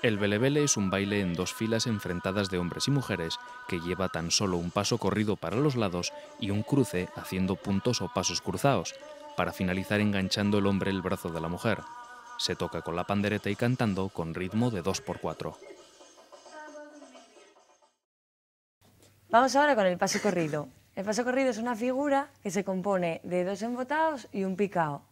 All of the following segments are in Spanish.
El belebele es un baile en dos filas enfrentadas de hombres y mujeres que lleva tan solo un paso corrido para los lados y un cruce haciendo puntos o pasos cruzados, para finalizar enganchando el hombre el brazo de la mujer. Se toca con la pandereta y cantando con ritmo de 2×4. Vamos ahora con el paso corrido. El paso corrido es una figura que se compone de dos embotados y un picao.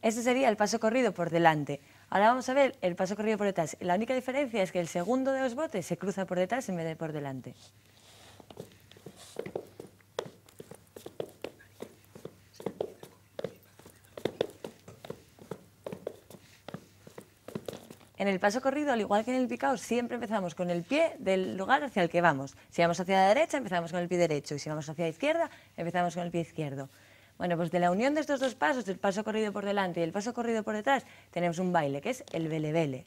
Este sería el paso corrido por delante. Ahora vamos a ver el paso corrido por detrás. La única diferencia es que el segundo de los botes se cruza por detrás en vez de por delante. En el paso corrido, al igual que en el picao, siempre empezamos con el pie del lugar hacia el que vamos. Si vamos hacia la derecha, empezamos con el pie derecho, y si vamos hacia la izquierda, empezamos con el pie izquierdo. Bueno, pues de la unión de estos dos pasos, del paso corrido por delante y el paso corrido por detrás, tenemos un baile, que es el belebele.